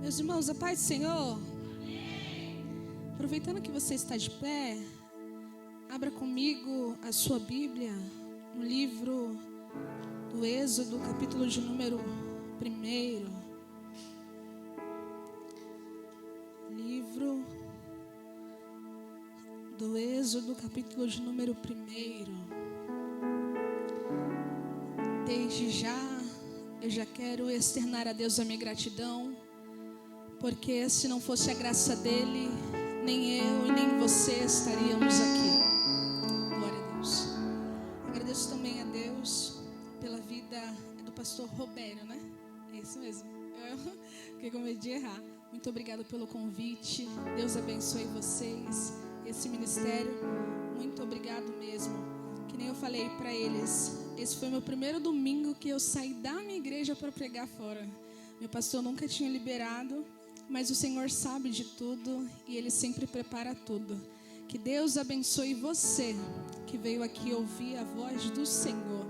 Meus irmãos, a paz do Senhor. Aproveitando que você está de pé, abra comigo a sua Bíblia no livro do Êxodo, capítulo de número 1. Livro do Êxodo, capítulo de número 1. Desde já, eu já quero externar a Deus a minha gratidão, porque se não fosse a graça dele, nem eu e nem você estaríamos aqui. Glória a Deus. Agradeço também a Deus pela vida do pastor Roberto, né? É isso mesmo. Eu fiquei com medo de errar. Muito obrigada pelo convite. Deus abençoe vocês, esse ministério. Muito obrigado mesmo. Que nem eu falei para eles, esse foi meu primeiro domingo que eu saí da minha igreja para pregar fora. Meu pastor nunca tinha liberado, mas o Senhor sabe de tudo e Ele sempre prepara tudo. Que Deus abençoe você que veio aqui ouvir a voz do Senhor.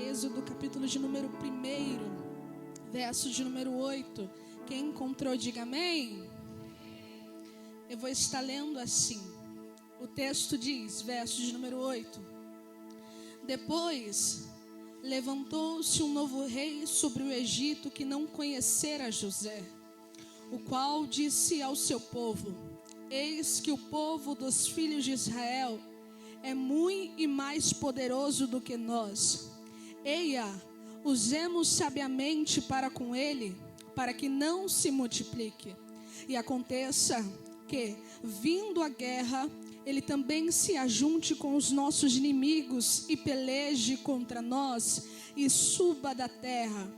Êxodo, capítulo de número 1, verso de número 8. Quem encontrou, diga amém. Eu vou estar lendo assim. O texto diz, verso de número 8. Depois levantou-se um novo rei sobre o Egito que não conhecera José, o qual disse ao seu povo: eis que o povo dos filhos de Israel é muito e mais poderoso do que nós. Eia, usemos sabiamente para com ele, para que não se multiplique. E aconteça que, vindo a guerra, ele também se ajunte com os nossos inimigos e peleje contra nós e suba da terra.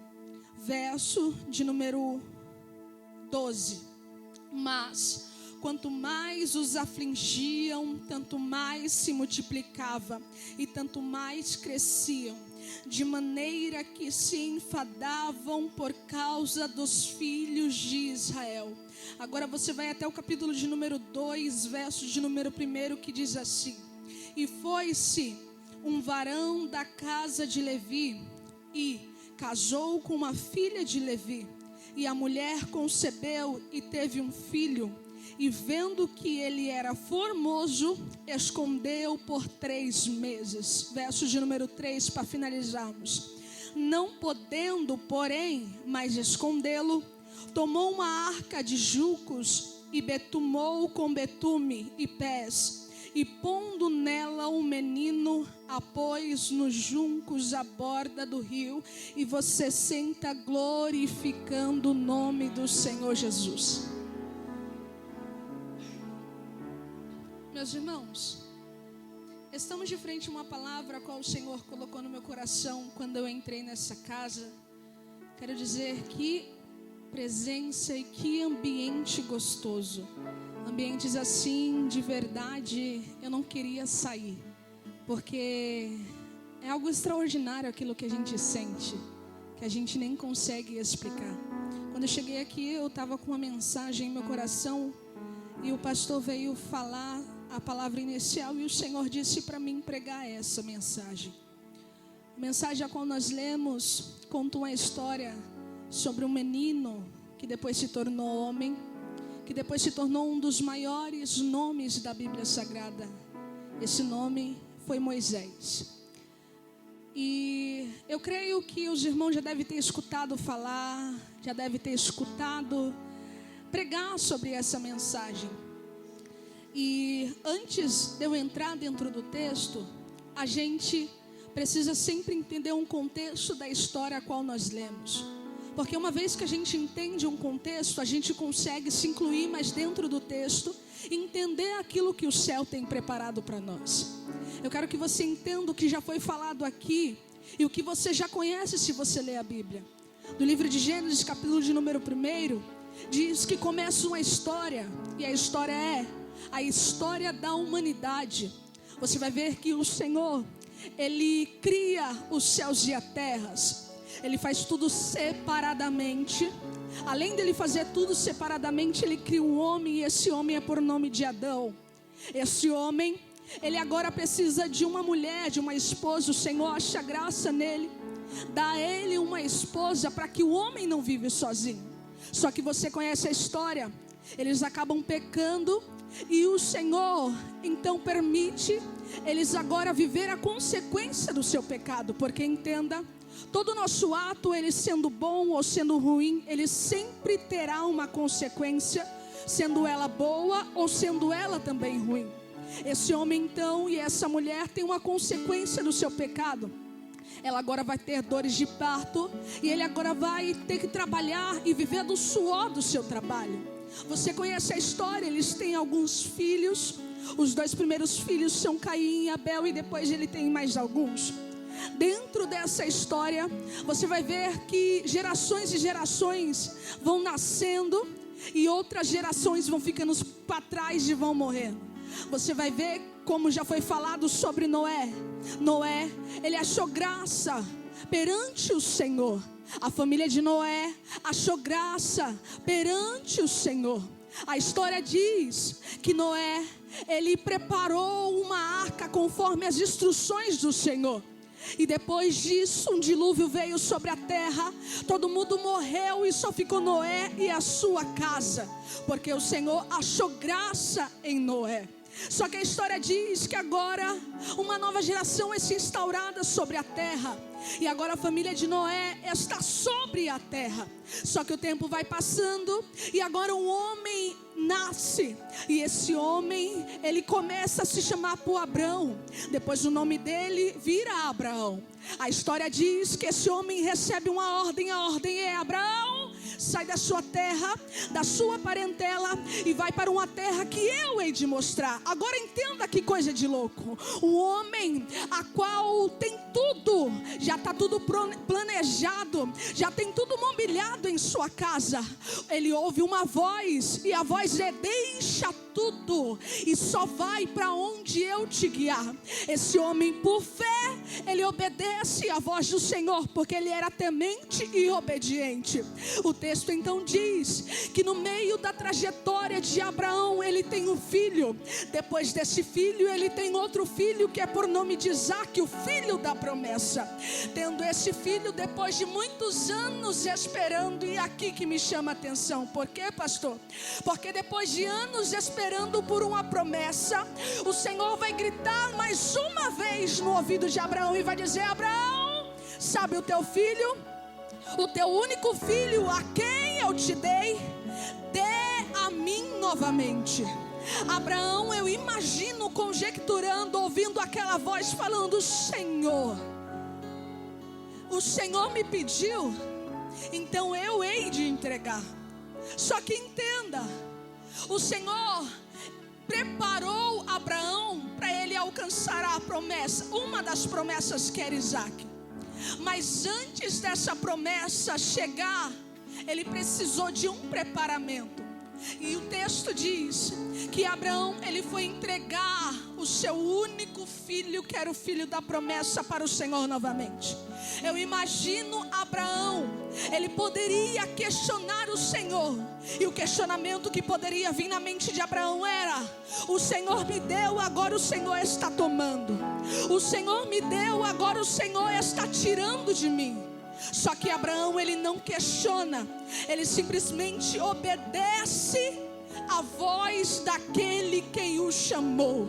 Verso de número 12. Mas quanto mais os afligiam, tanto mais se multiplicava e tanto mais cresciam, de maneira que se enfadavam por causa dos filhos de Israel. Agora você vai até o capítulo de número 2, verso de número 1, que diz assim: e foi-se um varão da casa de Levi e casou com uma filha de Levi. E a mulher concebeu e teve um filho, e vendo que ele era formoso, escondeu por 3 meses. Verso de número 3, para finalizarmos. Não podendo, porém, mais escondê-lo, tomou uma arca de juncos e betumou com betume e pés, e pondo nela o menino, a pôs nos juncos à borda do rio, e você senta glorificando o nome do Senhor Jesus. Meus irmãos, estamos de frente a uma palavra a qual o Senhor colocou no meu coração quando eu entrei nessa casa. Quero dizer que presença e que ambiente gostoso. Ambientes assim, de verdade, eu não queria sair, porque é algo extraordinário aquilo que a gente sente, que a gente nem consegue explicar. Quando eu cheguei aqui, eu estava com uma mensagem em meu coração e o pastor veio falar a palavra inicial e o Senhor disse para mim pregar essa mensagem. A mensagem a qual nós lemos conta uma história sobre um menino que depois se tornou homem, que depois se tornou um dos maiores nomes da Bíblia Sagrada. Esse nome foi Moisés. E eu creio que os irmãos já devem ter escutado falar, já devem ter escutado pregar sobre essa mensagem. E antes de eu entrar dentro do texto, a gente precisa sempre entender um contexto da história a qual nós lemos. Porque uma vez que a gente entende um contexto, a gente consegue se incluir mais dentro do texto e entender aquilo que o céu tem preparado para nós. Eu quero que você entenda o que já foi falado aqui e o que você já conhece se você ler a Bíblia. No livro de Gênesis, capítulo de número 1, diz que começa uma história, e a história é a história da humanidade. Você vai ver que o Senhor, Ele cria os céus e a terra. Ele faz tudo separadamente. Além dele fazer tudo separadamente, ele cria um homem, e esse homem é por nome de Adão. Esse homem, ele agora precisa de uma mulher, de uma esposa. O Senhor acha graça nele, dá a ele uma esposa para que o homem não vive sozinho. Só que você conhece a história. Eles acabam pecando e o Senhor então permite eles agora viver a consequência do seu pecado. Porque entenda, todo nosso ato, ele sendo bom ou sendo ruim, ele sempre terá uma consequência, sendo ela boa ou sendo ela também ruim. Esse homem então e essa mulher tem uma consequência do seu pecado. Ela agora vai ter dores de parto e ele agora vai ter que trabalhar e viver do suor do seu trabalho. Você conhece a história, eles têm alguns filhos. Os 2 primeiros filhos são Caim e Abel, e depois ele tem mais alguns. Dentro dessa história, você vai ver que gerações e gerações vão nascendo e outras gerações vão ficando para trás e vão morrendo. Você vai ver, como já foi falado sobre Noé. Noé, ele achou graça perante o Senhor. A família de Noé achou graça perante o Senhor. A história diz que Noé, ele preparou uma arca conforme as instruções do Senhor. E depois disso, um dilúvio veio sobre a terra. Todo mundo morreu e só ficou Noé e a sua casa, porque o Senhor achou graça em Noé. Só que a história diz que agora uma nova geração é se instaurada sobre a terra. E agora a família de Noé está sobre a terra. Só que o tempo vai passando e agora um homem nasce. E esse homem, ele começa a se chamar por Abrão. Depois o nome dele vira Abraão. A história diz que esse homem recebe uma ordem. A ordem é: Abraão, sai da sua terra, da sua parentela e vai para uma terra que eu hei de mostrar. Agora entenda que coisa de louco. Um homem a qual tem tudo, já está tudo planejado, já tem tudo mobiliado em sua casa. Ele ouve uma voz e a voz é: deixa tudo e só vai para onde eu te guiar. Esse homem, por fé, ele obedece à voz do Senhor, porque ele era temente e obediente. O texto então diz que no meio da trajetória de Abraão, ele tem um filho. Depois desse filho, ele tem outro filho que é por nome de Isaque, o filho da promessa. Tendo esse filho, depois de muitos anos esperando, e aqui que me chama a atenção. Por quê, pastor? Porque depois de anos esperando por uma promessa, o Senhor vai gritar mais uma vez no ouvido de Abraão e vai dizer: Abraão, sabe o teu filho? O teu único filho a quem eu te dei, dê a mim novamente. Abraão, eu imagino conjecturando, ouvindo aquela voz falando: Senhor, o Senhor me pediu, então eu hei de entregar. Só que entenda, o Senhor preparou Abraão para ele alcançar a promessa, uma das promessas que era Isaque. Mas antes dessa promessa chegar, ele precisou de um preparamento. E o texto diz que Abraão, ele foi entregar o seu único filho, que era o filho da promessa, para o Senhor novamente. Eu imagino Abraão, ele poderia questionar o Senhor. E o questionamento que poderia vir na mente de Abraão era: o Senhor me deu, agora o Senhor está tomando. O Senhor me deu, agora o Senhor está tirando de mim. Só que Abraão, ele não questiona, ele simplesmente obedece a voz daquele que o chamou.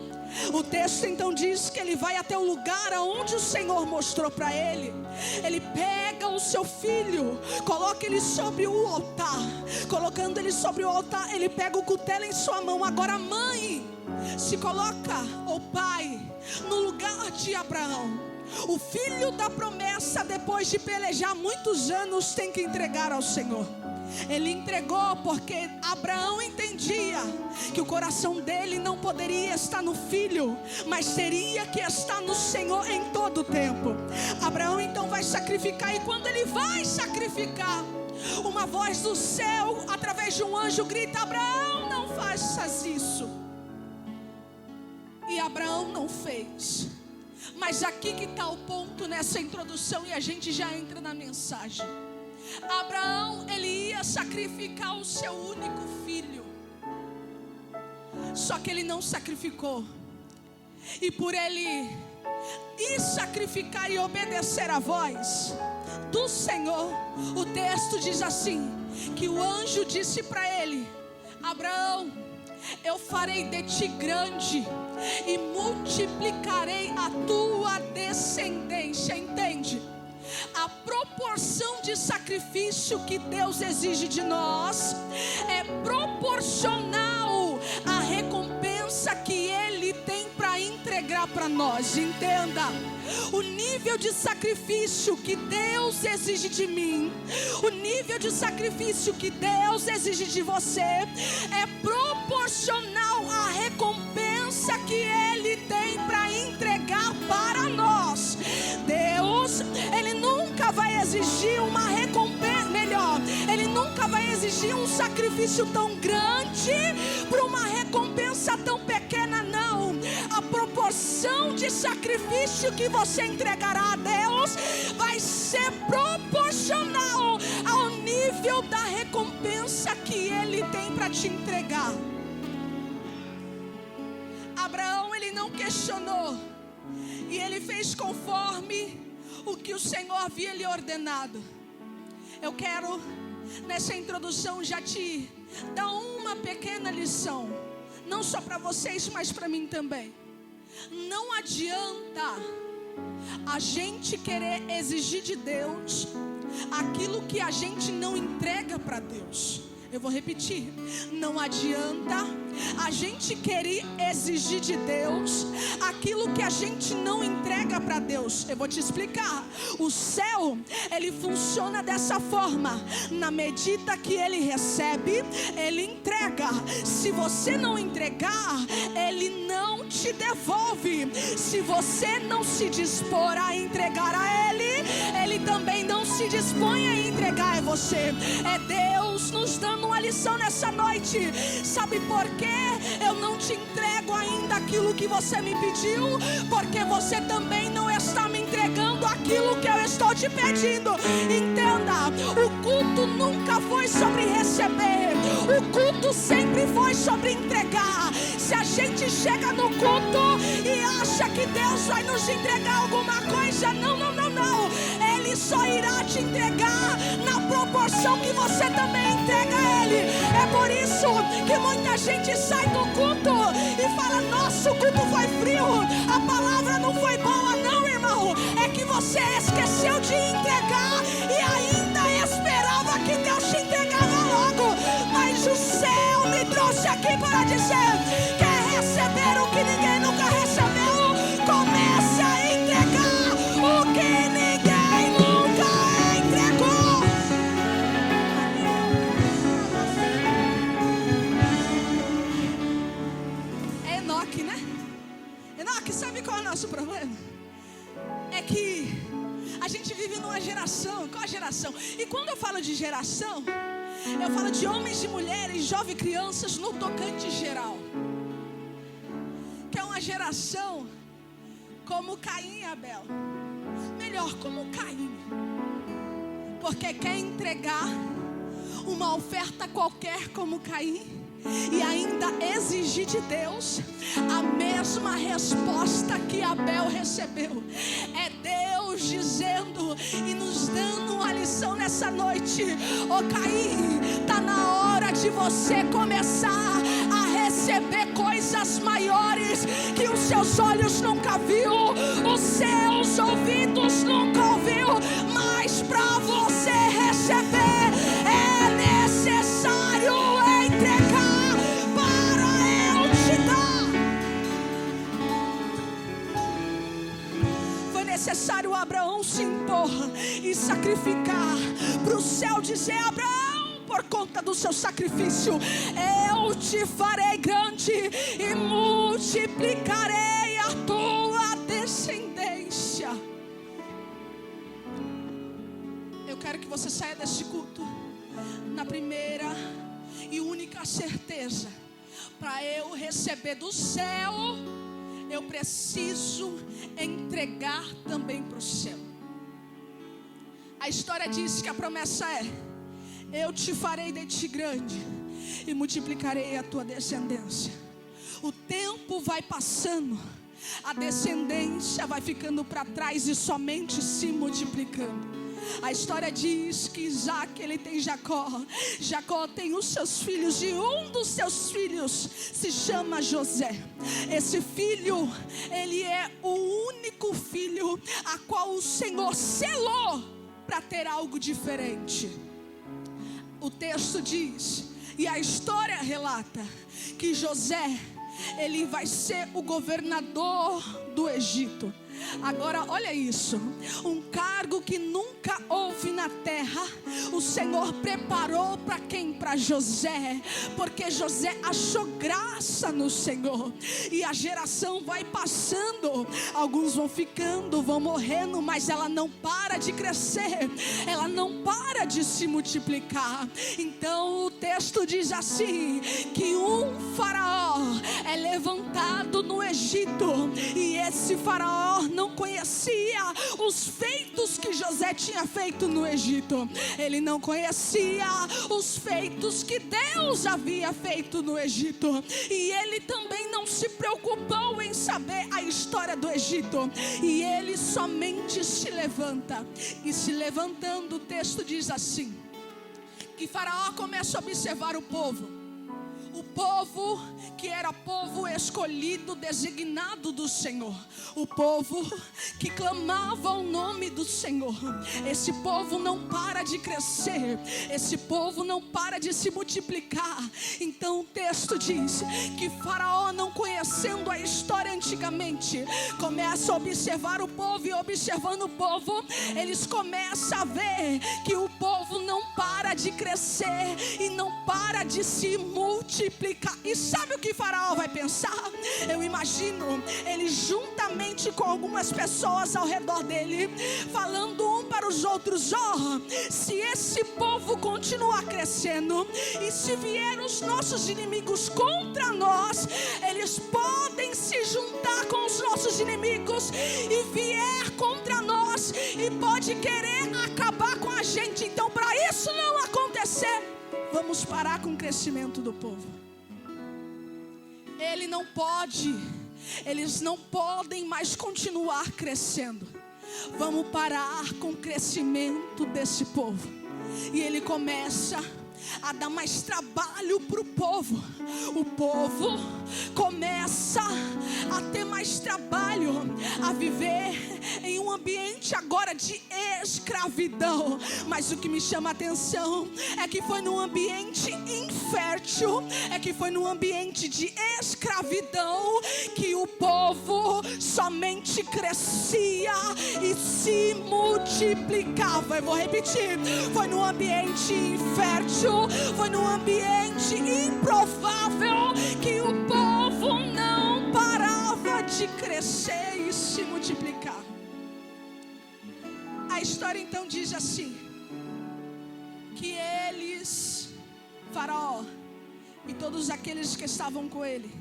O texto então diz que ele vai até o lugar aonde o Senhor mostrou para ele. Ele pega o seu filho, coloca ele sobre o altar. Colocando ele sobre o altar, ele pega o cutelo em sua mão. Agora a mãe se coloca, ou pai, no lugar de Abraão. O filho da promessa, depois de pelejar muitos anos, tem que entregar ao Senhor. Ele entregou porque Abraão entendia que o coração dele não poderia estar no filho, mas teria que estar no Senhor em todo o tempo. Abraão então vai sacrificar, e quando ele vai sacrificar, uma voz do céu, através de um anjo, grita: Abraão, não faças isso. E Abraão não fez. Mas aqui que está o ponto nessa introdução, e a gente já entra na mensagem. Abraão, ele ia sacrificar o seu único filho. Só que ele não sacrificou. E por ele ir sacrificar e obedecer a voz do Senhor, o texto diz assim: que o anjo disse para ele: Abraão, eu farei de ti grande e multiplicarei a tua descendência. Entende? A proporção de sacrifício que Deus exige de nós é proporcional à recompensa que Ele tem para entregar para nós. Entenda, o nível de sacrifício que Deus exige de mim, o nível de sacrifício que Deus exige de você é proporcional à recompensa que Ele tem para entregar para nós. Deus, Ele nunca vai exigir uma recompensa, melhor, Ele nunca vai exigir um sacrifício tão grande para uma recompensa tão pequena, não. A proporção de sacrifício que você entregará a Deus vai ser proporcional ao nível da recompensa que Ele tem para te entregar. Abraão, ele não questionou, e ele fez conforme o que o Senhor havia lhe ordenado. Eu quero, nessa introdução, já te dar uma pequena lição, não só para vocês, mas para mim também. Não adianta a gente querer exigir de Deus aquilo que a gente não entrega para Deus. Eu vou repetir: não adianta a gente querer exigir de Deus aquilo que a gente não entrega para Deus. Eu vou te explicar. O céu, ele funciona dessa forma: na medida que ele recebe, ele entrega. Se você não entregar, ele não te devolve. Se você não se dispor a entregar a ele, ele também não se dispõe a entregar a você. É Deus nos dando uma lição nessa noite. Sabe por quê? Eu não te entrego ainda aquilo que você me pediu, porque você também não está me entregando aquilo que eu estou te pedindo. Entenda, o culto nunca foi sobre receber, o culto sempre foi sobre entregar. Se a gente chega no culto e acha que Deus vai nos entregar alguma coisa, não. Ele só irá te entregar na proporção que você também entrega a Ele. É por isso que muita gente sai do culto e fala: nossa, o culto foi frio, a palavra não foi boa. Não, irmão, é que você esqueceu de entregar e ainda esperava que Deus te entregava logo. Mas o céu me trouxe aqui para dizer: quer receber o que ninguém nunca recebeu? Comece a entregar o que ninguém nunca entregou. É Enoque, né? Enoque, sabe qual é o nosso problema? É que a gente vive numa geração. Qual a geração? E quando eu falo de geração, eu falo de homens e mulheres, jovens e crianças no tocante geral. Que é uma geração como Caim e Abel. Melhor, como Caim. Porque quer entregar uma oferta qualquer como Caim e ainda exigir de Deus a mesma resposta que Abel recebeu. É Deus dizendo e nos dando uma lição nessa noite: ô Caim, está na hora de você começar a receber coisas maiores que os seus olhos nunca viu, os seus ouvidos nunca ouviu. Mas para você receber é necessário entregar para eu te dar. Foi necessário Abraão se impor e sacrificar para o céu dizer: Abraão, por conta do seu sacrifício, eu te farei grande e multiplicarei a tua descendência. Eu quero que você saia desse culto na primeira e única certeza: para eu receber do céu, eu preciso entregar também para o céu. A história diz que a promessa é: eu te farei de ti grande e multiplicarei a tua descendência. O tempo vai passando, a descendência vai ficando para trás e somente se multiplicando. A história diz que Isaac, ele tem Jacó. Jacó tem os seus filhos e um dos seus filhos se chama José. Esse filho, ele é o único filho a qual o Senhor selou para ter algo diferente. O texto diz, e a história relata, que José, ele vai ser o governador do Egito. Agora olha isso, um cargo que nunca houve na terra, o Senhor preparou para quem? Para José, porque José achou graça no Senhor. E a geração vai passando, alguns vão ficando, vão morrendo, mas ela não para de crescer, ela não para de se multiplicar. Então o texto diz assim, que um faraó é levantado no Egito, e esse faraó não conhecia os feitos que José tinha feito no Egito. Ele não conhecia os feitos que Deus havia feito no Egito. E ele também não se preocupou em saber a história do Egito. E ele somente se levanta. E se levantando, o texto diz assim, que Faraó começa a observar o povo. O povo que era povo escolhido, designado do Senhor. O povo que clamava o nome do Senhor. Esse povo não para de crescer. Esse povo não para de se multiplicar. Então o texto diz que Faraó, não conhecendo a história antigamente, começa a observar o povo. E observando o povo, eles começam a ver que o povo não para de crescer e não para de se multiplicar. E sabe o que Faraó vai pensar? Eu imagino ele juntamente com algumas pessoas ao redor dele, falando um para os outros, se esse povo continuar crescendo, e se vier os nossos inimigos contra nós, eles podem se juntar com os nossos inimigos e vier contra nós, e pode querer acabar com a gente. Então, para isso não acontecer, vamos parar com o crescimento do povo. Eles não podem mais continuar crescendo. Vamos parar com o crescimento desse povo. E ele começa a dar mais trabalho para o povo. O povo começa a ter mais trabalho, a viver em um ambiente agora de escravidão. Mas o que me chama a atenção é que foi num ambiente infértil, é que foi num ambiente de escravidão que o povo somente crescia e se multiplicava. Eu vou repetir, foi num ambiente infértil, foi num ambiente improvável que o povo não parava de crescer e se multiplicar. A história então diz assim, que eles, Faraó e todos aqueles que estavam com ele,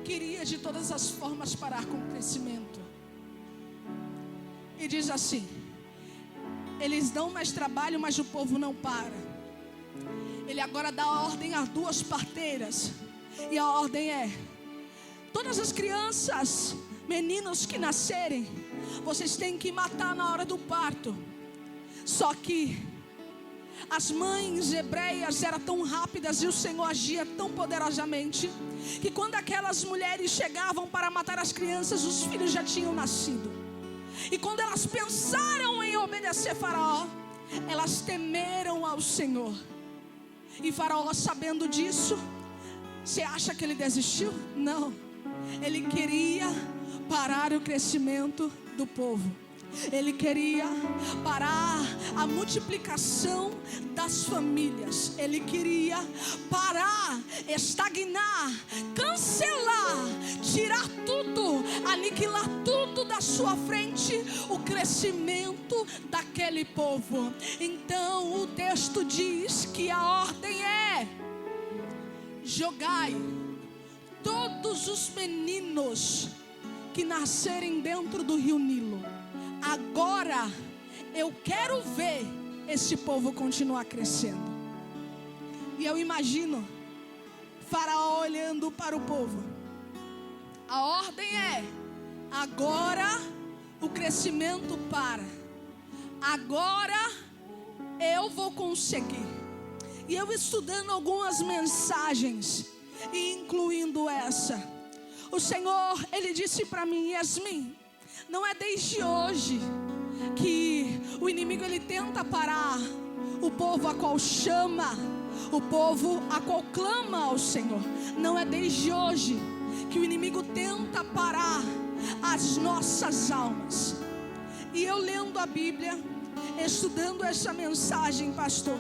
queria de todas as formas parar com o crescimento. E diz assim, eles dão mais trabalho, mas o povo não para. Ele agora dá ordem a 2 parteiras. E a ordem é, todas as crianças, meninos que nascerem, vocês têm que matar na hora do parto. Só que as mães hebreias eram tão rápidas e o Senhor agia tão poderosamente, que quando aquelas mulheres chegavam para matar as crianças, os filhos já tinham nascido. E quando elas pensaram em obedecer Faraó, elas temeram ao Senhor. E Faraó, sabendo disso, você acha que ele desistiu? Não. Ele queria parar o crescimento do povo. Ele queria parar a multiplicação das famílias. Ele queria parar, estagnar, cancelar, tirar tudo, aniquilar tudo da sua frente, o crescimento daquele povo. Então o texto diz que a ordem é: jogai todos os meninos que nascerem dentro do rio Nilo. Agora eu quero ver esse povo continuar crescendo. E eu imagino Faraó olhando para o povo. A ordem é: agora o crescimento para. agora eu vou conseguir. E eu estudando algumas mensagens, incluindo essa, o Senhor, Ele disse para mim: Yasmin, não é desde hoje que o inimigo ele tenta parar o povo a qual chama, o povo a qual clama ao Senhor. Não é desde hoje que o inimigo tenta parar as nossas almas. E eu lendo a Bíblia, estudando essa mensagem, pastor,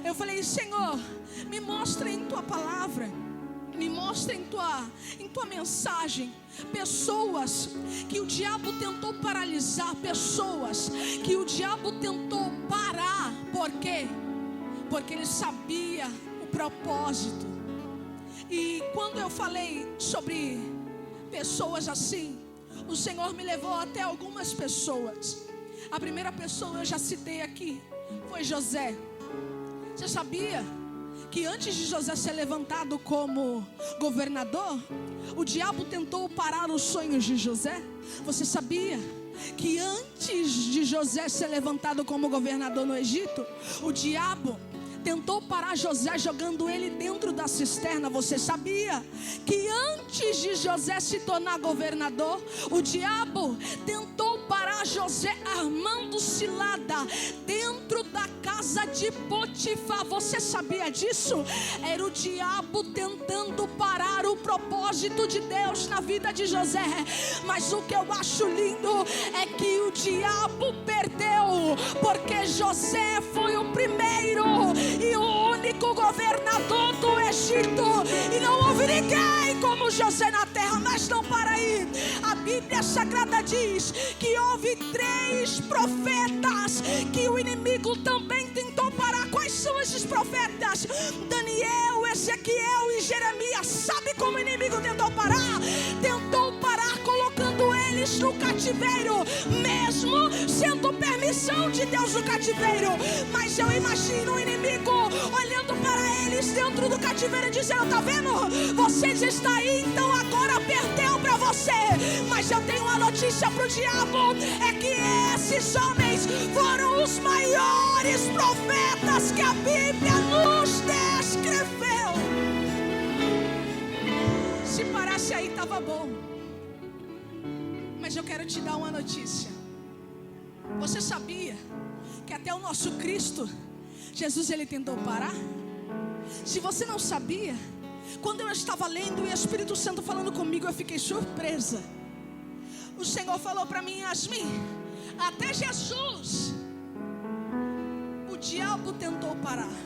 eu falei: Senhor, me mostra em tua palavra, me mostra em tua mensagem pessoas que o diabo tentou paralisar, pessoas que o diabo tentou parar. Por quê? Porque ele sabia o propósito. E quando eu falei sobre pessoas assim, o Senhor me levou até algumas pessoas. A primeira pessoa eu já citei aqui, foi José. Você sabia que antes de José ser levantado como governador, o diabo tentou parar os sonhos de José? Você sabia que antes de José ser levantado como governador no Egito, o diabo tentou parar José jogando ele dentro da cisterna? Você sabia que antes de José se tornar governador, o diabo tentou parar José armando cilada dentro da casa de Potifar? Você sabia disso? Era o diabo tentando parar o propósito de Deus na vida de José. Mas o que eu acho lindo é que o diabo perdeu, porque José foi o primeiro e o único governador do Egito, e não houve ninguém como José na terra. Mas não para aí, a Bíblia Sagrada diz que houve 3 profetas que o inimigo também tentou parar. Quais são esses profetas? Daniel, Ezequiel e Jeremias. Sabe como o inimigo tentou parar? Tentou parar colocando eles no cativeiro, mesmo sendo permissão de Deus no cativeiro. Mas eu imagino o inimigo olhando para eles dentro do cativeiro e dizendo: tá vendo? Vocês estão aí, então agora perdeu para você. Mas eu tenho uma notícia para o diabo: é que esses homens foram os maiores profetas que a Bíblia nos descreveu. Se parasse aí estava bom, mas eu quero te dar uma notícia. Você sabia que até o nosso Cristo, Jesus, ele tentou parar? Se você não sabia, quando eu estava lendo e o Espírito Santo falando comigo, eu fiquei surpresa. O Senhor falou para mim: Yasmin, até Jesus o diabo tentou parar,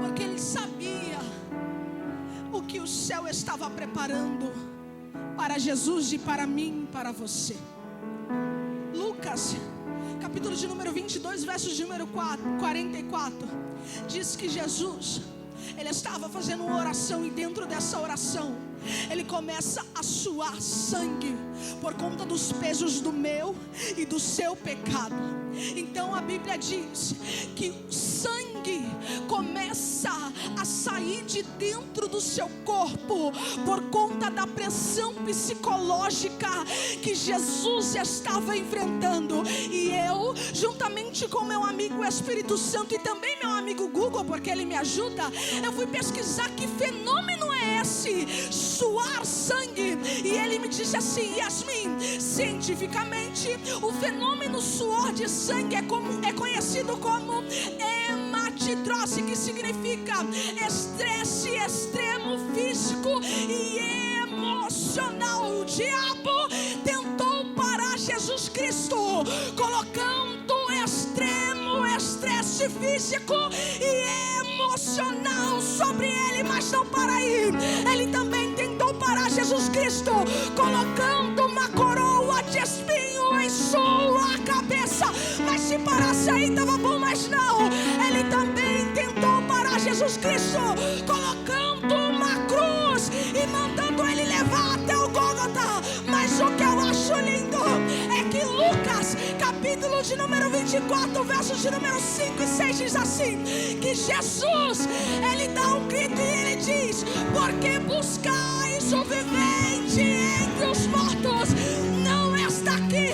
porque ele sabia o que o céu estava preparando para Jesus e para mim e para você. Lucas, capítulo de número 22, versos de número 44, diz que Jesus, ele estava fazendo uma oração, e dentro dessa oração ele começa a suar sangue por conta dos pesos do meu e do seu pecado. Então a Bíblia diz que o sangue começa a sair de dentro do seu corpo por conta da pressão psicológica que Jesus estava enfrentando. E eu, juntamente com meu amigo Espírito Santo e também meu amigo Google, porque ele me ajuda, eu fui pesquisar que fenômeno é esse, suar sangue. E ele me disse assim: Yasmin, cientificamente o fenômeno suor de sangue é conhecido como hematidrose, que significa estresse extremo físico e emocional. O diabo tentou parar Jesus Cristo colocando extremo estresse físico e emocional sobre ele. Mas não para aí, ele também tentou parar Jesus Cristo colocando uma coroa de espinho em sua cabeça. Mas se parasse aí estava bom, mas não. Ele também tentou parar Jesus Cristo colocando uma cruz e mandando ele levar até o Gólgota. Mas o que eu acho lindo é que Lucas, capítulo de número 24, versos de número 5 e 6 diz assim, que Jesus, ele dá um grito e ele diz: porque buscais o vivente entre os mortos, não está aqui,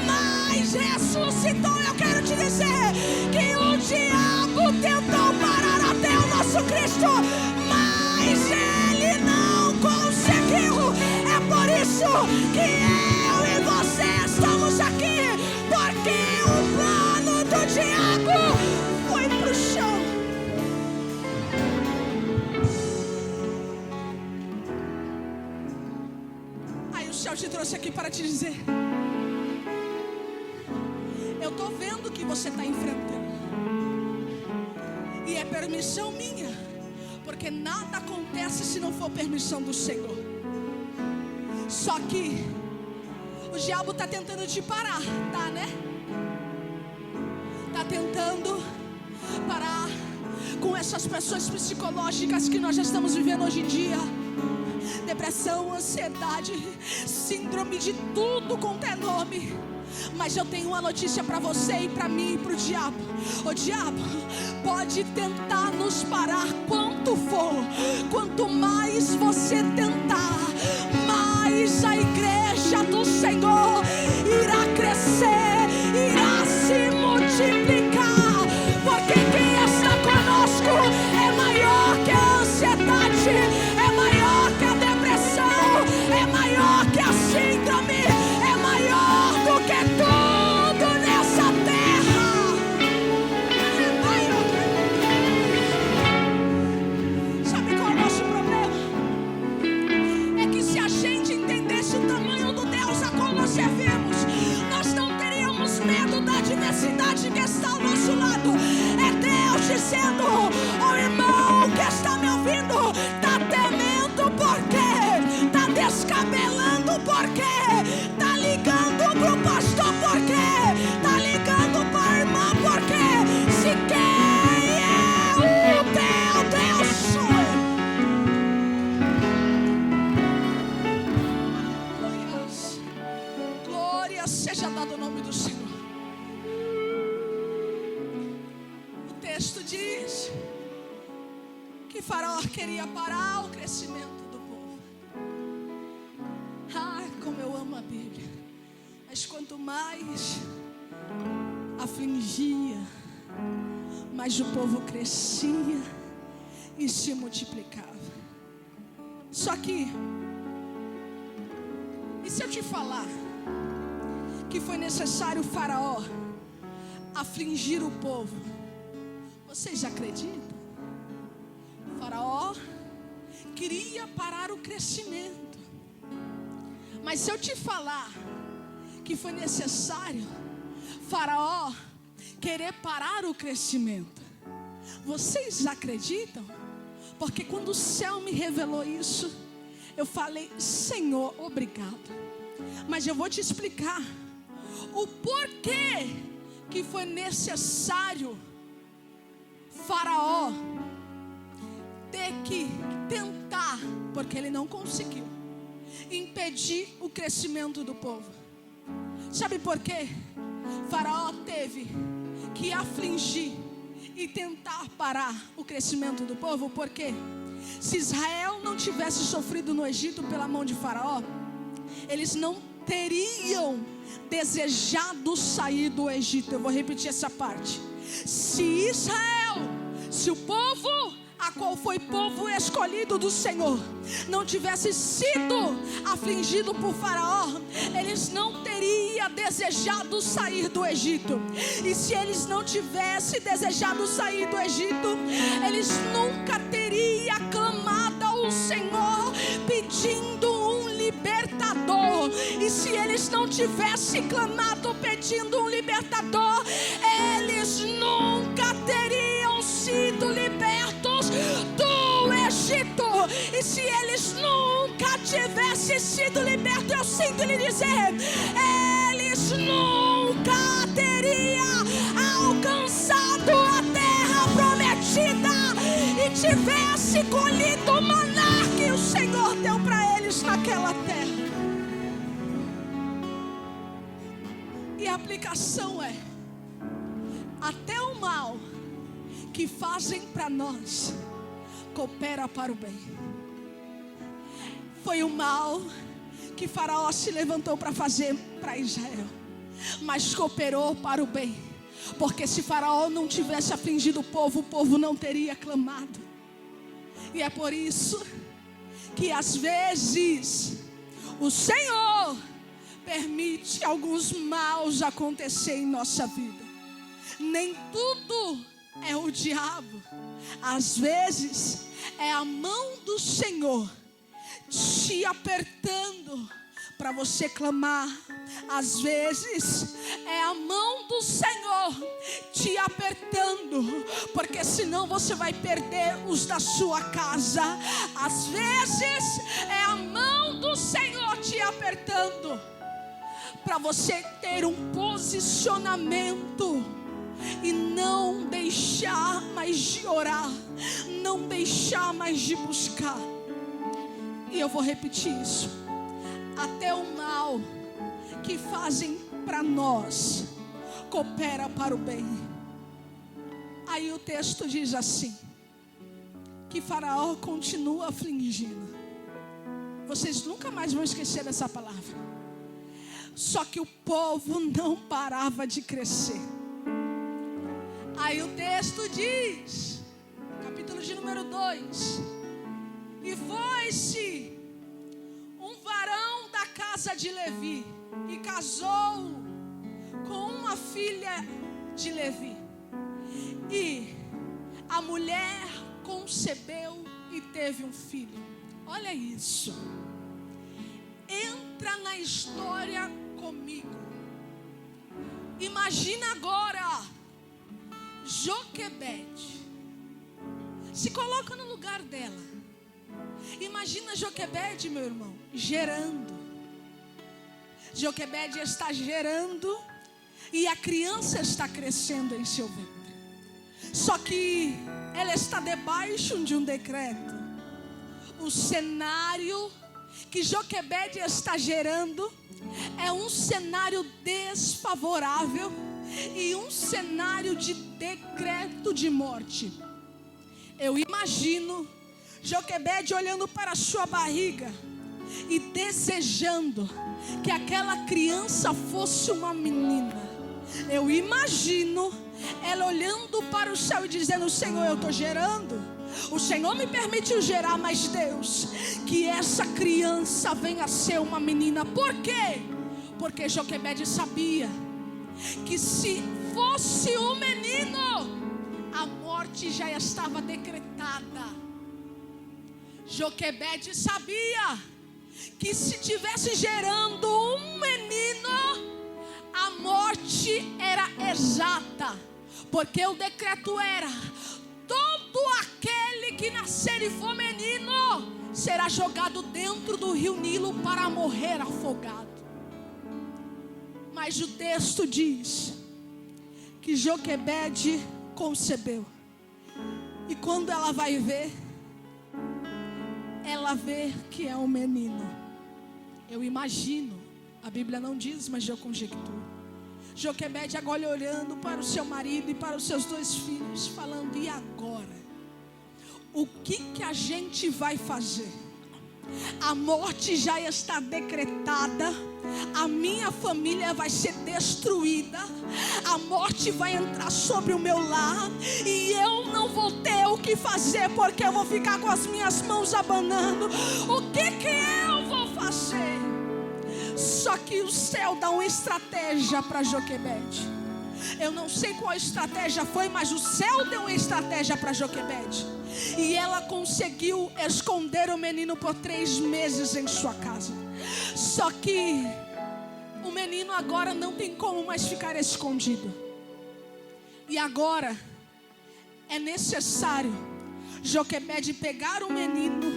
mas ressuscitou. Então eu quero te dizer que o diabo tentou parar até o nosso Cristo, mas ele não conseguiu. É por isso que eu e você estamos aqui, porque o plano do diabo foi pro chão. Aí o céu te trouxe aqui para te dizer: eu estou vendo o que você está enfrentando, e é permissão minha, porque nada acontece se não for permissão do Senhor. Só que o diabo está tentando te parar, tá, né? Está tentando parar com essas pressões psicológicas que nós já estamos vivendo hoje em dia. Depressão, ansiedade, síndrome de tudo quanto é nome. Mas eu tenho uma notícia para você e para mim e para o diabo. O diabo pode tentar nos parar quanto for. Quanto mais você tentar, mais a igreja do Senhor irá crescer, irá se multiplicar. Porque quem está conosco é maior que a ansiedade, é maior que a depressão, é maior que a síndrome, é maior do que tudo nessa terra. Sabe qual é o nosso problema? É que se a gente entendesse o tamanho do Deus a qual nós servimos, nós não teríamos medo da diversidade que está ao nosso lado. É Deus dizendo: ó irmão que está me ouvindo, está temendo por quê? Está descabelando por quê? Está ligando pro pastor por quê? Está ligando para a irmã por quê? Se quem é o teu Deus sou eu. Glória seja dado ao nome do Senhor. O texto diz que Faraó queria parar o crescimento do povo. Ah, como eu amo a Bíblia. Mas quanto mais afligia, mais o povo crescia e se multiplicava. Só que, e se eu te falar que foi necessário Faraó afligir o povo? Vocês acreditam? Faraó queria parar o crescimento. Mas se eu te falar que foi necessário Faraó querer parar o crescimento, vocês acreditam? Porque quando o céu me revelou isso, eu falei: Senhor, obrigado. Mas eu vou te explicar o porquê que foi necessário Faraó ter que tentar, porque ele não conseguiu impedir o crescimento do povo. Sabe por quê? Faraó teve que afligir e tentar parar o crescimento do povo, porque se Israel não tivesse sofrido no Egito pela mão de Faraó, eles não teriam desejado sair do Egito. Eu vou repetir essa parte. Se o povo, a qual foi povo escolhido do Senhor, não tivesse sido afligido por Faraó, eles não teriam desejado sair do Egito. E se eles não tivessem desejado sair do Egito, eles nunca teriam clamado ao Senhor pedindo um libertador. E se eles não tivessem clamado pedindo um libertador, eles nunca teriam sido libertos do Egito. E se eles nunca tivessem sido libertos, eu sinto lhe dizer, eles nunca teriam alcançado a terra prometida e tivesse colhido o maná que o Senhor deu para eles naquela terra. E a aplicação é: até o mal que fazem para nós coopera para o bem. Foi o mal que Faraó se levantou para fazer para Israel, mas cooperou para o bem. Porque se Faraó não tivesse afligido o povo não teria clamado. E é por isso que às vezes o Senhor permite alguns maus acontecer em nossa vida. Nem tudo é o diabo. Às vezes é a mão do Senhor te apertando para você clamar. Às vezes é a mão do Senhor te apertando, porque senão você vai perder os da sua casa. Às vezes é a mão do Senhor te apertando para você ter um posicionamento e não deixar mais de orar, não deixar mais de buscar. E eu vou repetir isso: até o mal que fazem para nós coopera para o bem. Aí o texto diz assim, que Faraó continua afligindo. Vocês nunca mais vão esquecer dessa palavra. Só que o povo não parava de crescer. Aí o texto diz, capítulo de número 2: e foi-se um varão da casa de Levi e casou com uma filha de Levi. E a mulher concebeu e teve um filho. Olha isso. Entra na história comigo. Imagina agora Joquebede. Se coloca no lugar dela. Imagina Joquebede, meu irmão, gerando. Joquebede está gerando e a criança está crescendo em seu ventre. Só que ela está debaixo de um decreto. O cenário que Joquebede está gerando é um cenário desfavorável e um cenário de decreto de morte. Eu imagino Joquebede olhando para a sua barriga e desejando que aquela criança fosse uma menina. Eu imagino ela olhando para o céu e dizendo: Senhor, eu estou gerando, o Senhor me permitiu gerar, mas Deus, que essa criança venha a ser uma menina. Por quê? Porque Joquebede sabia que se fosse um menino, a morte já estava decretada. Joquebede sabia que se tivesse gerando um menino, a morte era exata, porque o decreto era: todo aquele que nascer e for menino será jogado dentro do rio Nilo para morrer afogado. Mas o texto diz que Joquebede concebeu, e quando ela vai ver, ela vê que é um menino. Eu imagino, a Bíblia não diz, mas eu conjecturo. Joquebede agora olhando para o seu marido e para os seus 2 filhos, falando: e agora? O que a gente vai fazer? A morte já está decretada. A minha família vai ser destruída. A morte vai entrar sobre o meu lar. E eu não vou ter o que fazer, porque eu vou ficar com as minhas mãos abanando. O que eu vou fazer? Só que o céu dá uma estratégia para Joquebede. Eu não sei qual estratégia foi, mas o céu deu uma estratégia para Joquebede. E ela conseguiu esconder o menino por 3 meses em sua casa. Só que o menino agora não tem como mais ficar escondido. E agora é necessário Joquebede pegar o menino,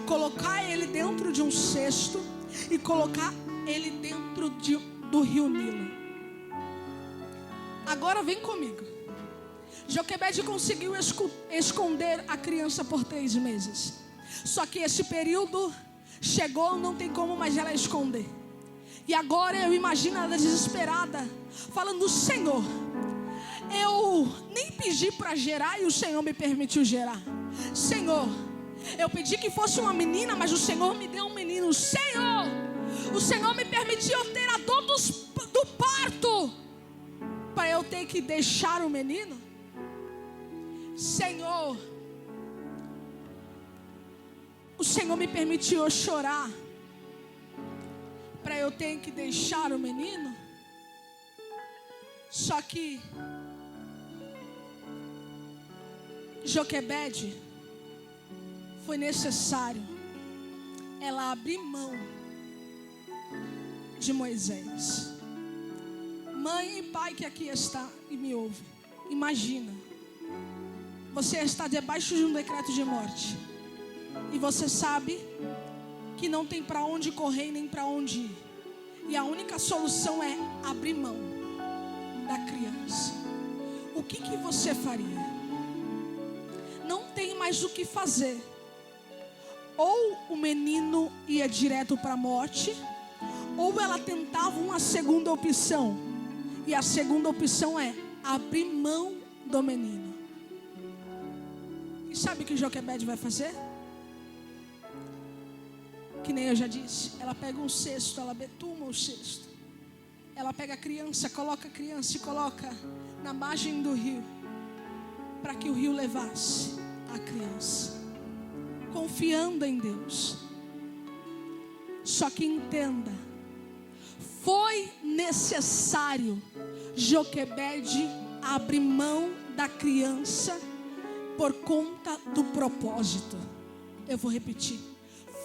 colocar ele dentro de um cesto e colocar ele dentro do rio Nilo. Agora vem comigo. Joquebede conseguiu esconder a criança por 3 meses. Só que esse período chegou, não tem como mais ela esconder. E agora eu imagino ela desesperada, falando: Senhor, eu nem pedi para gerar e o Senhor me permitiu gerar. Senhor, eu pedi que fosse uma menina, mas o Senhor me deu um menino. Senhor, o Senhor me permitiu ter a dor do parto, para eu ter que deixar o menino? Senhor, o Senhor me permitiu chorar para eu ter que deixar o menino? Só que Joquebede, foi necessário ela abrir mão de Moisés. Mãe e pai que aqui está e me ouve, imagina, você está debaixo de um decreto de morte e você sabe que não tem para onde correr nem para onde ir, e a única solução é abrir mão da criança. O que você faria? Não tem mais o que fazer. Ou o menino ia direto para a morte, ou ela tentava uma segunda opção. E a segunda opção é abrir mão do menino. E sabe o que Joquebede vai fazer? Que nem eu já disse, ela pega um cesto, ela betuma o cesto. Ela pega a criança, coloca a criança e coloca na margem do rio, para que o rio levasse a criança, confiando em Deus. Só que entenda, foi necessário Joquebede abrir mão da criança por conta do propósito. Eu vou repetir.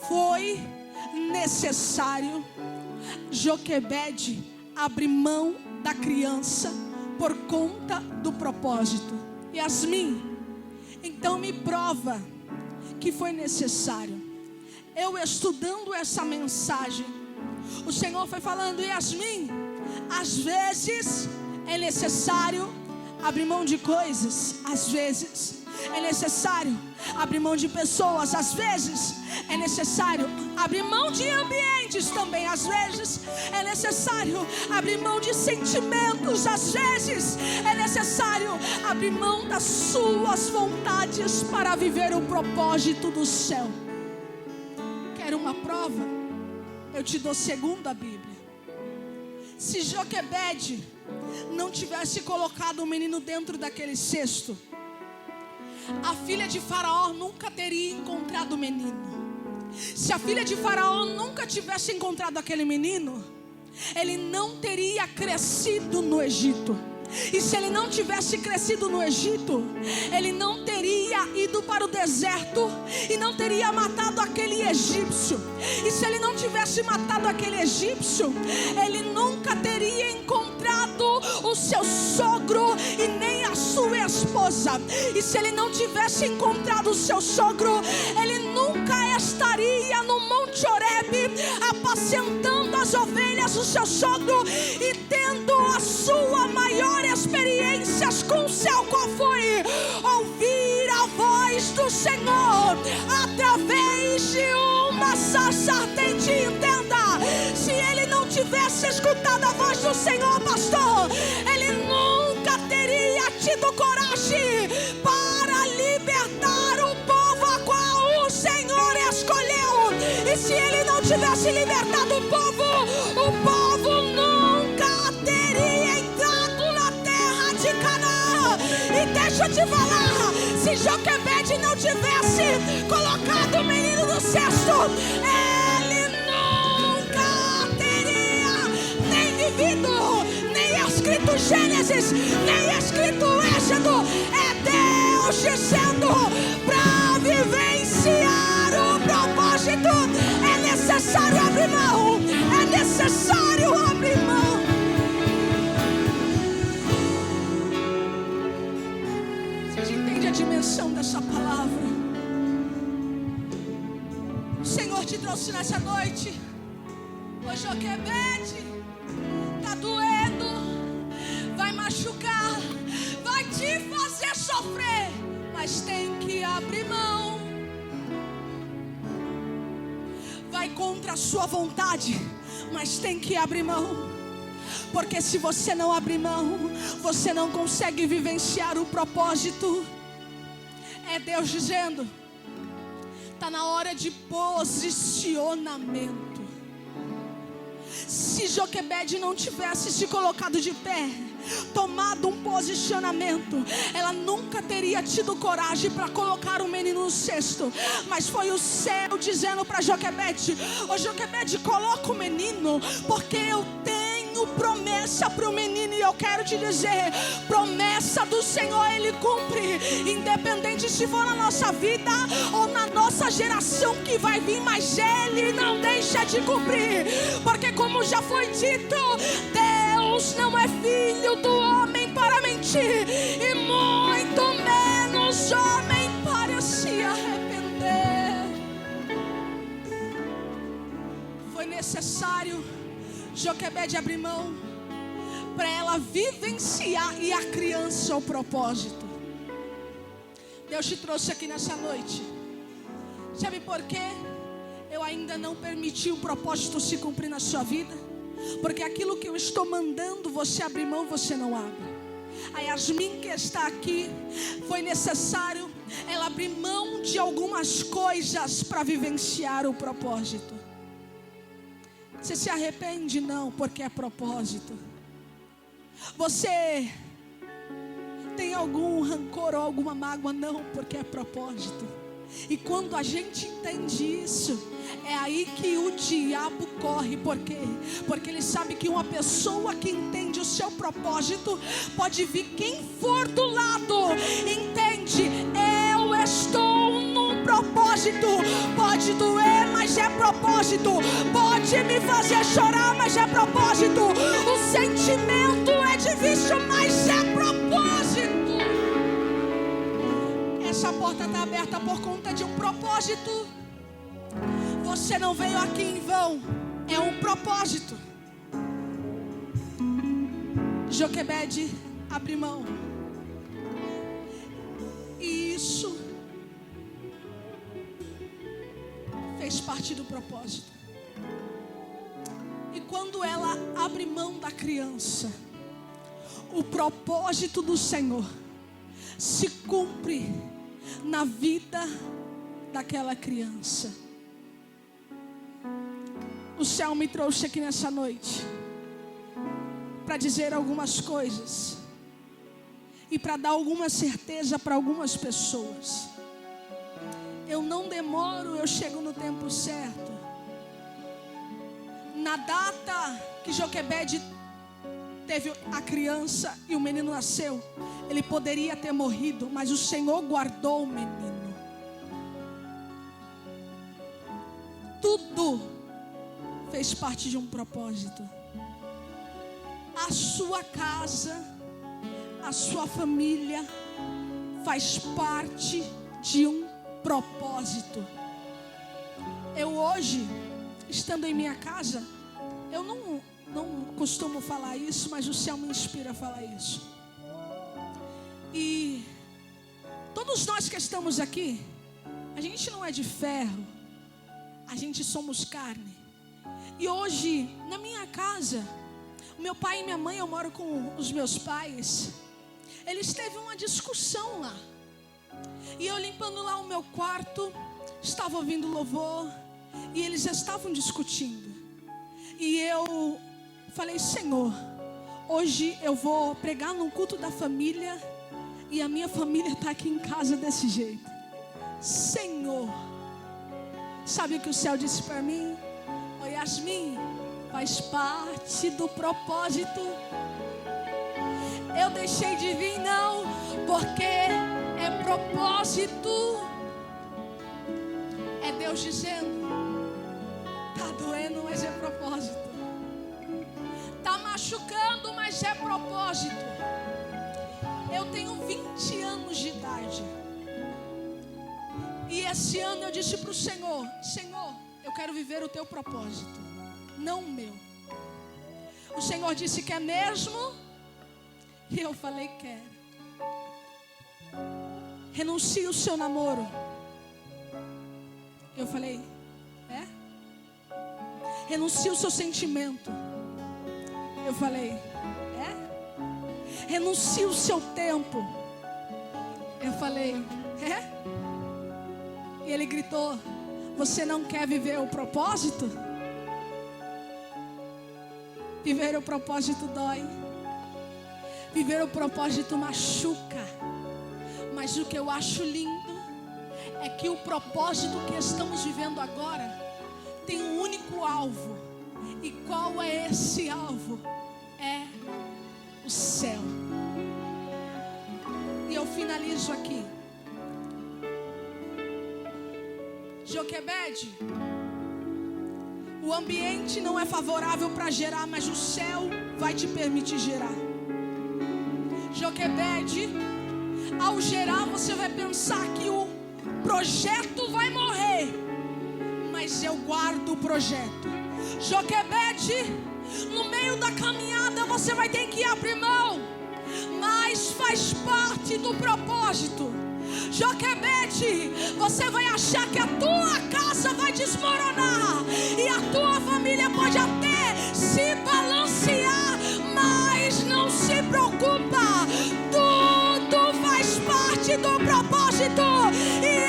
Foi necessário Joquebede abrir mão da criança por conta do propósito. Yasmin, então me prova que foi necessário. Eu estudando essa mensagem, o Senhor foi falando: Yasmin, às vezes é necessário abrir mão de coisas, às vezes é necessário abrir mão de pessoas, às vezes é necessário abrir mão de ambientes também, às vezes é necessário abrir mão de sentimentos, às vezes é necessário abrir mão das suas vontades para viver o propósito do céu. Quer uma prova? Eu te dou segundo a Bíblia. Se Joquebede não tivesse colocado o menino dentro daquele cesto, a filha de Faraó nunca teria encontrado o menino. Se a filha de Faraó nunca tivesse encontrado aquele menino, ele não teria crescido no Egito. E se ele não tivesse crescido no Egito, ele não teria ido para o deserto e não teria matado aquele egípcio. E se ele não tivesse matado aquele egípcio, ele nunca teria encontrado o seu sogro e nem a sua esposa. E se ele não tivesse encontrado o seu sogro, ele nunca estaria no Monte Horebe apacentando as ovelhas do seu sogro e tendo a sua maior experiências com o céu. Qual foi? Ouvir a voz do Senhor através de uma sarça ardente. Entenda, se ele não tivesse escutado a voz do Senhor, pastor, ele nunca teria tido coragem para libertar o povo a qual o Senhor escolheu. E se ele não tivesse libertado o povo nunca teria entrado na terra de Canaã. E deixa eu te falar, se Joquebede não tivesse colocado o menino no cesto, ele nunca teria nem vivido, nem escrito Gênesis, nem escrito Êxodo. É Deus dizendo para vivenciar o propósito é necessário abrir mão, é necessário abrir mão. Você entende a dimensão dessa palavra? O Senhor te trouxe nessa noite. Ô Joquebede, tá doendo, vai machucar, vai te fazer sofrer, mas tem que abrir mão. Vai contra a sua vontade, mas tem que abrir mão. Porque se você não abrir mão, você não consegue vivenciar o propósito. É Deus dizendo: está na hora de posicionamento. Se Joquebede não tivesse se colocado de pé, tomado um posicionamento, ela nunca teria tido coragem para colocar o menino no cesto. Mas foi o céu dizendo para Joquebede: ô Joquebede, coloca o menino, porque eu tenho promessa para o menino. E eu quero te dizer, promessa do Senhor Ele cumpre, independente se for na nossa vida ou na nossa geração que vai vir, mas Ele não deixa de cumprir. Porque como já foi dito, Deus não é filho do homem para mentir, e muito menos homem para se arrepender. Foi necessário Joquebede abrir mão para ela vivenciar e a criança o propósito. Deus te trouxe aqui nessa noite. Sabe por quê? Eu ainda não permiti o propósito se cumprir na sua vida, porque aquilo que eu estou mandando você abrir mão, você não abre. A Yasmin que está aqui, foi necessário ela abrir mão de algumas coisas para vivenciar o propósito. Você se arrepende? Não, porque é propósito. Você tem algum rancor ou alguma mágoa? Não, porque é propósito. E quando a gente entende isso, é aí que o diabo corre. Por quê? Porque ele sabe que uma pessoa que entende o seu propósito, pode vir quem for do lado, entende? Eu estou num propósito. Pode doer, mas é propósito. Pode me fazer chorar, mas é propósito. O sentimento é difícil, mas é propósito. Essa porta está aberta por conta de um propósito. Você não veio aqui em vão. É um propósito. Joquebede abre mão. E isso fez parte do propósito. E quando ela abre mão da criança, o propósito do Senhor se cumpre na vida daquela criança. O céu me trouxe aqui nessa noite para dizer algumas coisas e para dar alguma certeza para algumas pessoas. Eu não demoro, eu chego no tempo certo. Na data que Joquebede teve a criança e o menino nasceu, ele poderia ter morrido, mas o Senhor guardou o menino. Tudo fez parte de um propósito. A sua casa, a sua família faz parte de um propósito. Eu hoje, estando em minha casa, eu não costumo falar isso, mas o céu me inspira a falar isso. E todos nós que estamos aqui, a gente não é de ferro, a gente somos carne. E hoje, na minha casa, o meu pai e minha mãe, eu moro com os meus pais, eles teve uma discussão lá. E eu limpando lá o meu quarto, estava ouvindo louvor, e eles estavam discutindo. E eu falei: Senhor, hoje eu vou pregar no culto da família, e a minha família está aqui em casa desse jeito. Senhor, sabe o que o céu disse para mim? Ô Yasmin, faz parte do propósito. Eu deixei de vir, não, porque é propósito. É Deus dizendo: tá doendo, mas é propósito. Tá machucando, mas é propósito. Eu tenho 20 anos de idade. E esse ano eu disse para o Senhor: Senhor, eu quero viver o teu propósito, não o meu. O Senhor disse: quer mesmo? E eu falei: quero. Renuncie o seu namoro. Eu falei: é? Renuncie o seu sentimento. Eu falei: é? Renuncie o seu tempo. Eu falei: é? E ele gritou: você não quer viver o propósito? Viver o propósito dói. Viver o propósito machuca, mas o que eu acho lindo é que o propósito que estamos vivendo agora tem um único alvo. E qual é esse alvo? É o céu. E eu finalizo aqui. Joquebede, o ambiente não é favorável para gerar, mas o céu vai te permitir gerar. Joquebede, ao gerar você vai pensar que o projeto vai morrer, mas eu guardo o projeto. Joquebede, no meio da caminhada você vai ter que abrir mão, mas faz parte do propósito. Joquebede, você vai achar que a tua casa vai desmoronar e a tua família pode até se balancear, mas não se preocupa, tudo faz parte do propósito e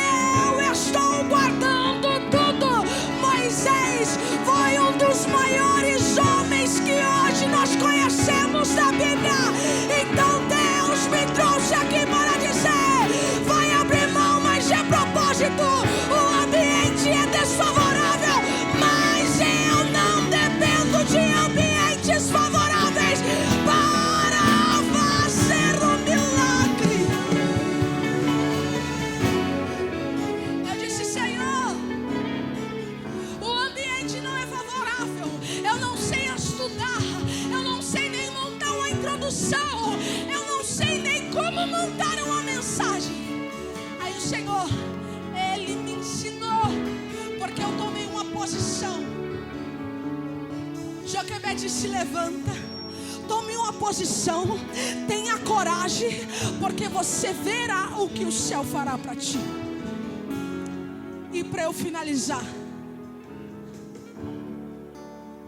eu estou guardando tudo. Moisés foi um dos maiores homens que hoje nós conhecemos da Bíblia. Então Deus me trouxe aqui para dizer: vai abrir mão, mas é propósito. O ambiente é desfavorável, mas eu não dependo de ambientes favoráveis para fazer um milagre. Eu disse: Senhor, o ambiente não é favorável, eu não sei estudar, eu não sei nem montar uma introdução, eu não sei nem como montar uma mensagem. Aí o Senhor, Ele me ensinou, porque eu tomei uma posição. Joquebede, se levanta, tome uma posição, tenha coragem, porque você verá o que o céu fará para ti. E para eu finalizar,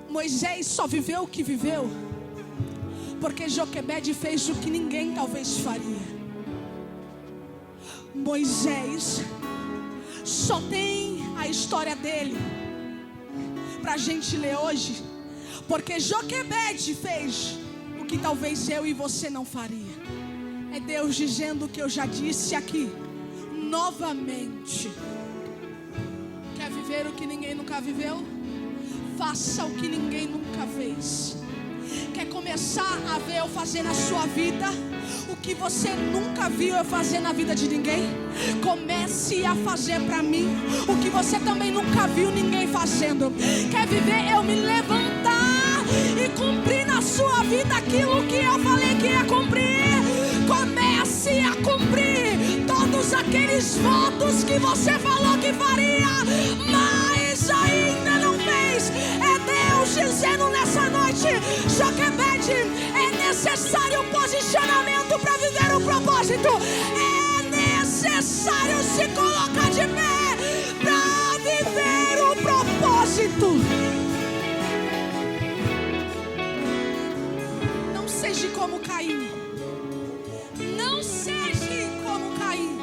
Moisés só viveu o que viveu porque Joquebede fez o que ninguém talvez faria. Moisés só tem a história dele pra gente ler hoje porque Joquebede fez o que talvez eu e você não faria. É Deus dizendo o que eu já disse aqui novamente. Quer viver o que ninguém nunca viveu? Faça o que ninguém nunca fez. Quer começar a ver eu fazer na sua vida o que você nunca viu eu fazer na vida de ninguém? Comece a fazer para mim o que você também nunca viu ninguém fazendo. Quer viver eu me levantar e cumprir na sua vida aquilo que eu falei que ia cumprir? Comece a cumprir todos aqueles votos que você falou que faria, mas ainda não fez. É Deus dizendo nessa noite: Joquebede, é necessário posicionamento para viver o propósito. É necessário se colocar de pé para viver o propósito. Não seja como Caim. Não seja como Caim.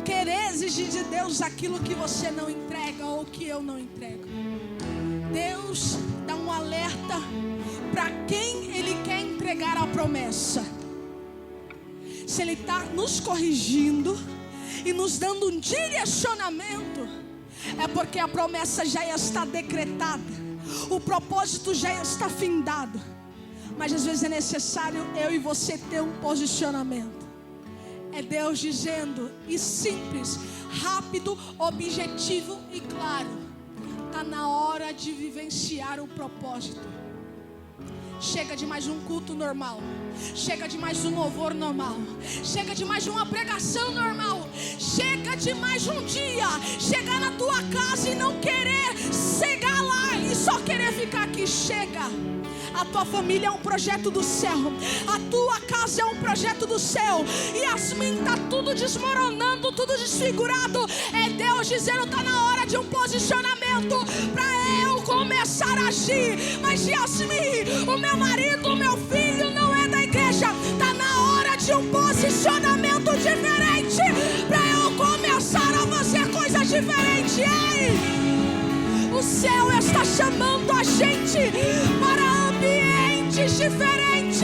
Querer exigir de Deus aquilo que você não entrega ou que eu não entrego. Deus dá um alerta para quem Ele quer entregar a promessa. Se Ele está nos corrigindo e nos dando um direcionamento, é porque a promessa já está decretada, o propósito já está findado. Mas às vezes é necessário eu e você ter um posicionamento. É Deus dizendo, e simples, rápido, objetivo e claro: está na hora de vivenciar o propósito. Chega de mais um culto normal. Chega de mais um louvor normal. Chega de mais uma pregação normal. Chega de mais um dia chegar na tua casa e não querer chegar lá e só querer ficar aqui. Chega. A tua família é um projeto do céu. A tua casa é um projeto do céu. Yasmin, está tudo desmoronando, tudo desfigurado. É Deus dizendo: está na hora de um posicionamento para eu começar a agir. Mas Yasmin, o meu marido, o meu filho não é da igreja. Está na hora de um posicionamento diferente para eu começar a fazer coisas diferentes. Ei! O céu está chamando a gente para ambientes diferentes.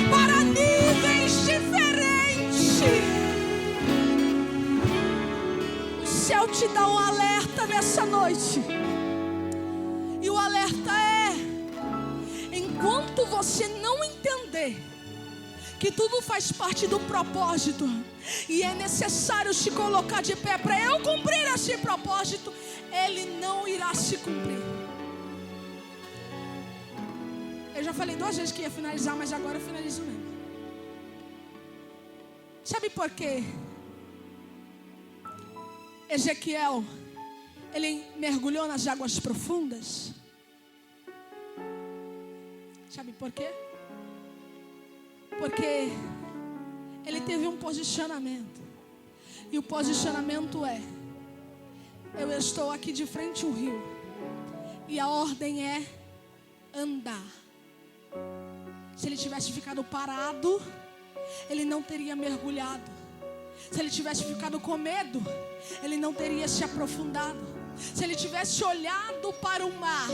para níveis diferentes. O céu te dá um alerta nessa noite. E o alerta é: enquanto você não entender que tudo faz parte do propósito e é necessário se colocar de pé para eu cumprir esse propósito, ele não irá se cumprir. Eu já falei 2 vezes que ia finalizar, mas agora eu finalizo mesmo. Sabe por quê? Ezequiel, ele mergulhou nas águas profundas. Sabe por quê? Porque ele teve um posicionamento. E o posicionamento é: eu estou aqui de frente ao rio, e a ordem é andar. Se ele tivesse ficado parado, ele não teria mergulhado. Se ele tivesse ficado com medo, ele não teria se aprofundado. Se ele tivesse olhado para o mar,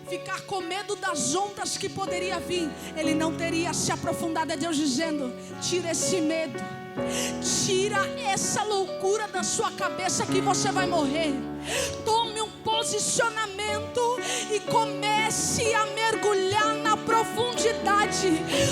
ficar com medo das ondas que poderia vir, ele não teria se aprofundado. É Deus dizendo: tira esse medo, tira essa loucura da sua cabeça que você vai morrer. Tome um posicionamento e comece a mergulhar na profundidade.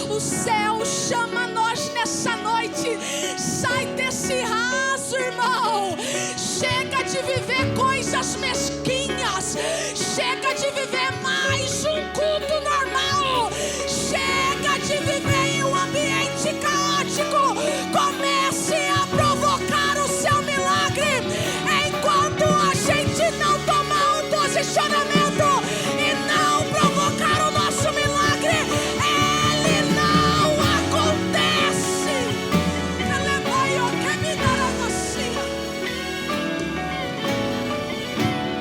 O céu chama nós nessa noite. Sai desse raso, irmão. Chega de viver coisas mesquinhas. Chega de viver mais um culto normal. Chega de viver em um ambiente caótico. Comece a provocar o seu milagre. Enquanto a gente não tomar um posicionamento e não provocar o nosso milagre, ele não acontece.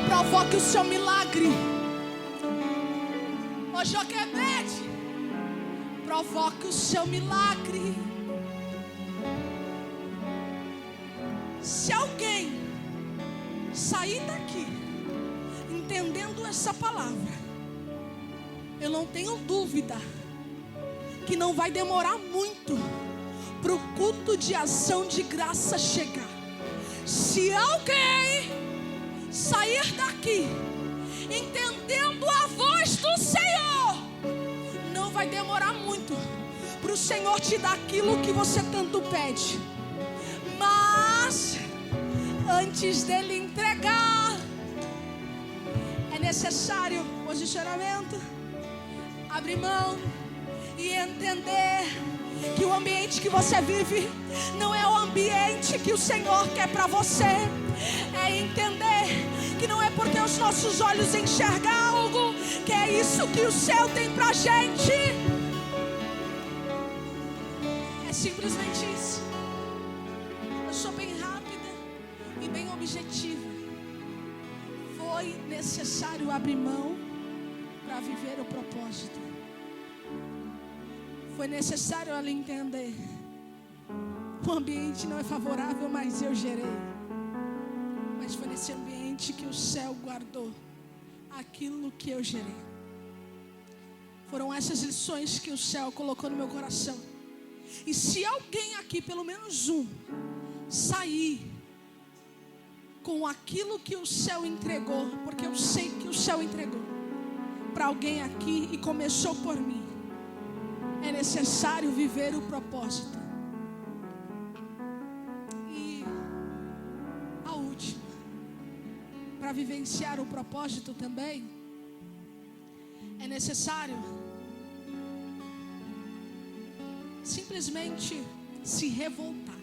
Provoque o seu milagre. Ô Joquebede, provoque o seu milagre. Se alguém sair daqui entendendo essa palavra, eu não tenho dúvida que não vai demorar muito para o culto de ação de graça chegar. Se alguém sair daqui entendendo a voz do Senhor, não vai demorar muito para o Senhor te dar aquilo que você tanto pede. Mas antes dele entregar, é necessário posicionamento, abrir mão e entender que o ambiente que você vive não é o ambiente que o Senhor quer para você. É entender que não é porque os nossos olhos enxergam algo que é isso que o céu tem pra gente. É simplesmente isso. Eu sou bem rápida e bem objetiva. Foi necessário abrir mão para viver o propósito. Foi necessário ela entender: o ambiente não é favorável, mas eu gerei. Mas foi nesse ambiente que o céu guardou aquilo que eu gerei. Foram essas lições que o céu colocou no meu coração. E se alguém aqui, pelo menos um, sair com aquilo que o céu entregou, porque eu sei que o céu entregou para alguém aqui e começou por mim, é necessário viver o propósito. E a última, para vivenciar o propósito também, é necessário simplesmente se revoltar.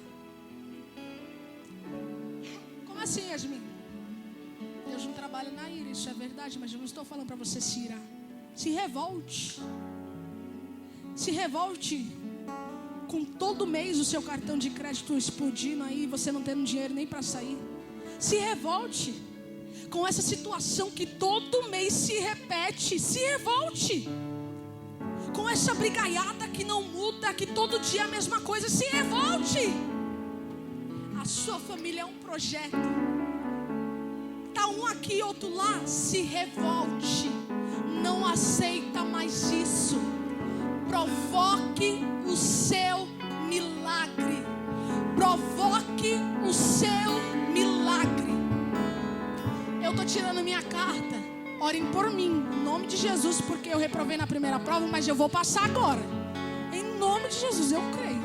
Como assim, Yasmin? Deus não trabalha na ira, isso é verdade, mas eu não estou falando para você se irar. Se revolte. Se revolte com todo mês o seu cartão de crédito explodindo aí, você não tendo dinheiro nem para sair. Se revolte com essa situação que todo mês se repete. Se revolte com essa brigaiada que não muda, que todo dia é a mesma coisa. Se revolte. A sua família é um projeto. Tá um aqui, outro lá. Se revolte. Não aceita mais isso. provoque o seu milagre. Provoque o seu milagre. Eu estou tirando minha carta. Orem por mim, em nome de Jesus, porque eu reprovei na primeira prova, mas eu vou passar agora. Em nome de Jesus, eu creio.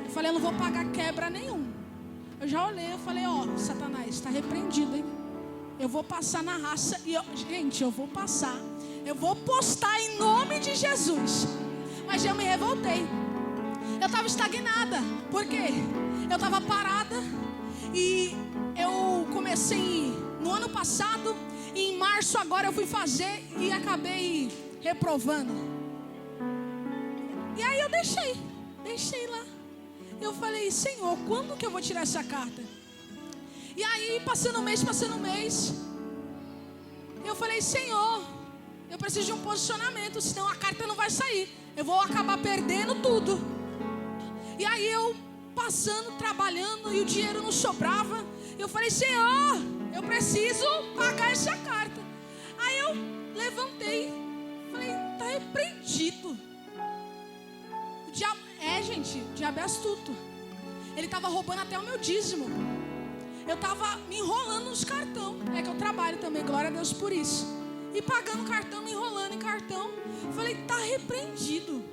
Eu falei, eu não vou pagar quebra nenhum. Eu já olhei, eu falei, ó, Satanás, está repreendido, hein? Eu vou passar na raça e gente, eu vou passar. Eu vou postar em nome de Jesus. Mas eu me revoltei. Eu estava estagnada. Por quê? Eu estava parada. E eu comecei no ano passado. E em março agora eu fui fazer. E acabei reprovando. E aí eu deixei lá. Eu falei, Senhor, quando que eu vou tirar essa carta? E aí passando um mês, eu falei, Senhor, eu preciso de um posicionamento, senão a carta não vai sair. Eu vou acabar perdendo tudo. E aí eu passando, trabalhando, e o dinheiro não sobrava. Eu falei, Senhor, eu preciso pagar essa carta. Aí eu levantei, falei, está repreendido. O diabo, gente, o diabo é astuto. Ele estava roubando até o meu dízimo. Eu estava me enrolando nos cartão. É que eu trabalho também, glória a Deus por isso. E pagando cartão, me enrolando em cartão. Falei, está repreendido.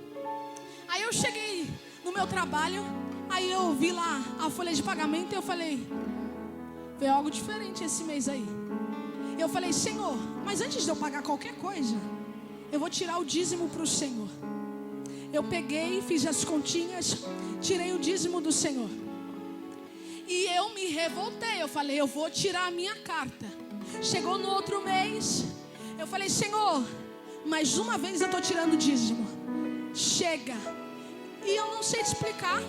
Aí eu cheguei no meu trabalho. Aí eu vi lá a folha de pagamento. E eu falei, veio algo diferente esse mês aí. Eu falei, Senhor, mas antes de eu pagar qualquer coisa, eu vou tirar o dízimo para o Senhor. Eu peguei, fiz as continhas, tirei o dízimo do Senhor. E eu me revoltei, eu falei, eu vou tirar a minha carta. Chegou no outro mês, eu falei, Senhor, mais uma vez eu estou tirando o dízimo. Chega. E eu não sei te explicar.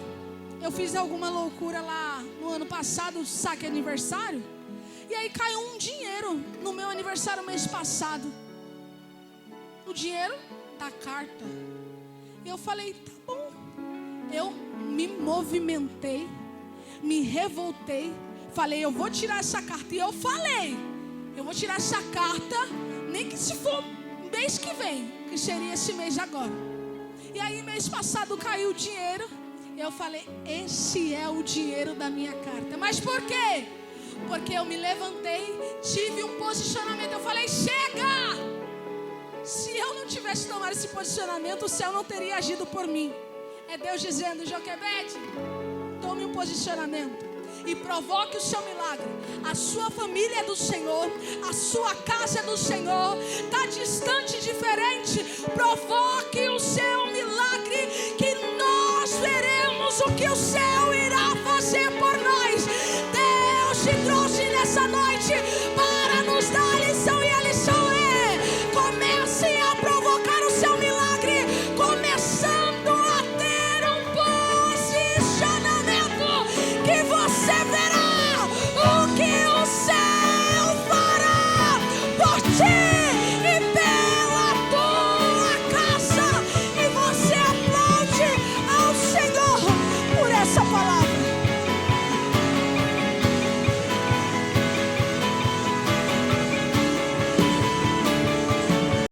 Eu fiz alguma loucura lá no ano passado, saque aniversário. E aí caiu um dinheiro no meu aniversário mês passado. O dinheiro da carta. E eu falei, tá bom. Eu me movimentei, me revoltei. Falei, eu vou tirar essa carta. E eu falei, eu vou tirar essa carta, nem que se for mês que vem, que seria esse mês agora. E aí mês passado caiu o dinheiro. Eu falei, esse é o dinheiro da minha carta. Mas por quê? Porque eu me levantei, tive um posicionamento. Eu falei, chega! Se eu não tivesse tomado esse posicionamento, o céu não teria agido por mim. É Deus dizendo, Joquebede, tome um posicionamento e provoque o seu milagre. A sua família é do Senhor, a sua casa é do Senhor. Está distante, diferente. Provoque o seu milagre, que nós veremos o que o céu irá fazer por nós. Deus te trouxe nessa noite para nos dar a lição, e a lição é: comece a provocar o seu milagre, começando a ter um posicionamento, que você verá o que o céu fará por ti.